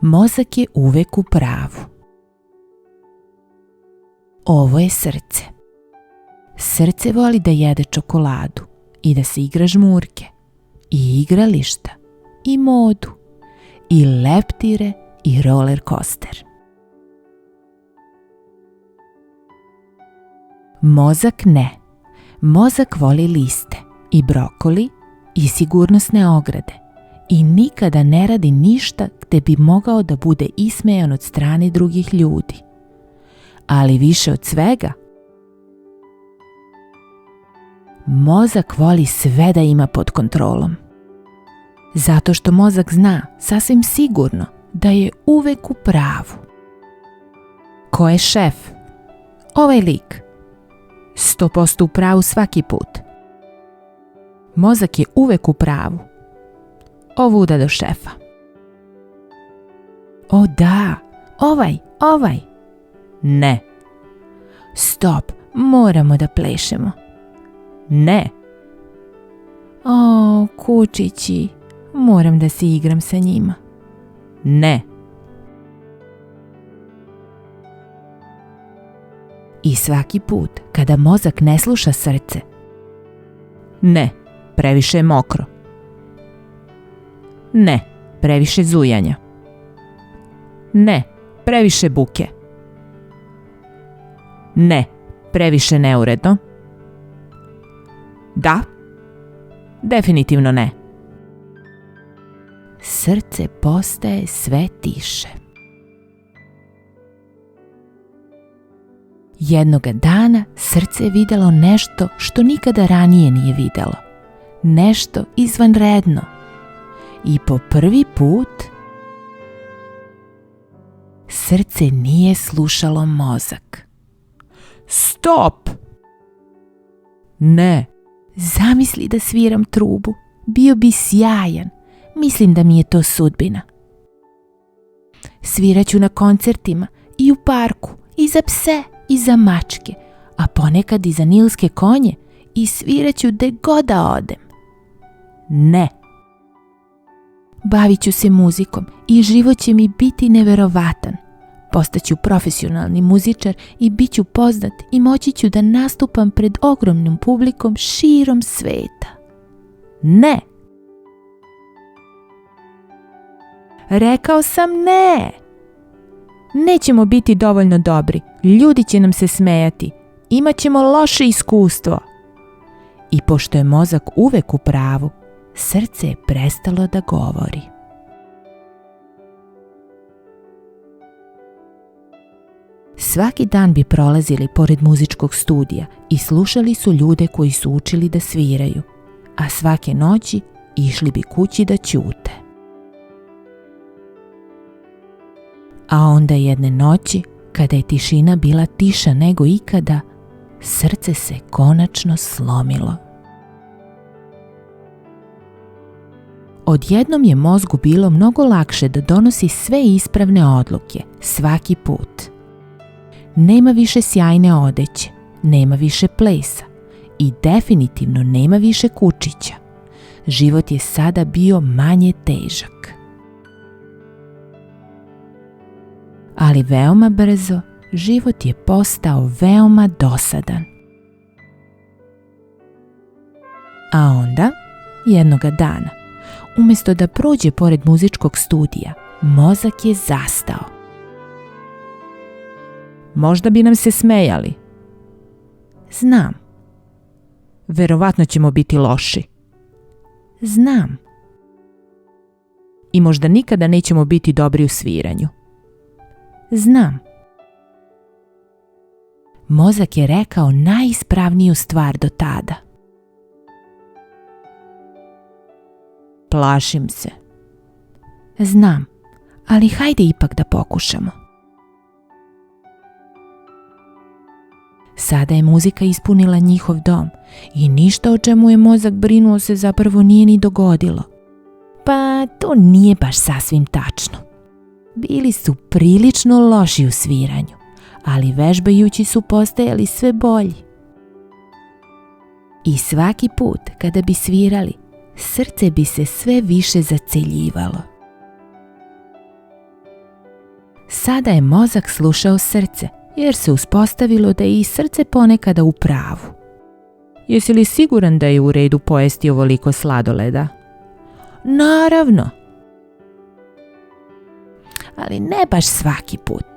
Mozak je uvek u pravu. Ovo je srce. Srce voli da jede čokoladu i da se igra žmurke i igrališta i modu i leptire i roller coaster. Mozak ne. Mozak voli liste i brokoli i sigurnosne ograde i nikada ne radi ništa gde bi mogao da bude ismejan od strane drugih ljudi. Ali više od svega, mozak voli sve da ima pod kontrolom. Zato što mozak zna sasvim sigurno da je uvek u pravu. Ko je šef? Ovaj lik. 100% u pravu svaki put. Mozak je uvek u pravu. Ovuda do šefa. O da, ovaj. Ne. Stop, moramo da plešemo. Ne. O, kučići, moram da se igram sa njima. Ne. I svaki put kada mozak ne sluša srce. Ne, previše je mokro. Ne, previše zujanja. Ne, previše buke. Ne, previše neuredno. Da, definitivno ne. Srce postaje sve tiše. Jednoga dana srce je videlo nešto što nikada ranije nije videlo. Nešto izvanredno. I po prvi put srce nije slušalo mozak. Stop! Ne. Zamisli da sviram trubu. Bio bi sjajan. Mislim da mi je to sudbina. Sviraću na koncertima i u parku, i za pse, i za mačke, a ponekad i za nilske konje i sviraću gde god da odem. Ne. Bavit ću se muzikom i život će mi biti neverovatan. Postaću profesionalni muzičar i bit ću poznat i moći ću da nastupam pred ogromnom publikom širom sveta. Ne. Rekao sam ne. Nećemo biti dovoljno dobri, ljudi će nam se smejati, imat ćemo loše iskustvo. I pošto je mozak uvek u pravu, srce je prestalo da govori. Svaki dan bi prolazili pored muzičkog studija i slušali su ljude koji su učili da sviraju, a svake noći išli bi kući da ćute. A onda jedne noći, kada je tišina bila tiša nego ikada, srce se konačno slomilo. Odjednom je mozgu bilo mnogo lakše da donosi sve ispravne odluke, svaki put. Nema više sjajne odeće, nema više plesa i definitivno nema više kučića. Život je sada bio manje težak. Ali veoma brzo život je postao veoma dosadan. A onda, jednoga dana, umjesto da prođe pored muzičkog studija, mozak je zastao. Možda bi nam se smejali. Znam. Verovatno ćemo biti loši. Znam. I možda nikada nećemo biti dobri u sviranju. Znam. Mozak je rekao najispravniju stvar do tada. Plašim se. Znam, ali hajde ipak da pokušamo. Sada je muzika ispunila njihov dom i ništa o čemu je mozak brinuo se zapravo nije ni dogodilo. Pa to nije baš sasvim tačno. Bili su prilično loši u sviranju, ali vežbajući su postajali sve bolji. I svaki put kada bi svirali, srce bi se sve više zaceljivalo. Sada je mozak slušao srce, jer se uspostavilo da je i srce ponekada u pravu. Jesi li siguran da je u redu pojesti ovoliko sladoleda? Naravno. Ali ne baš svaki put.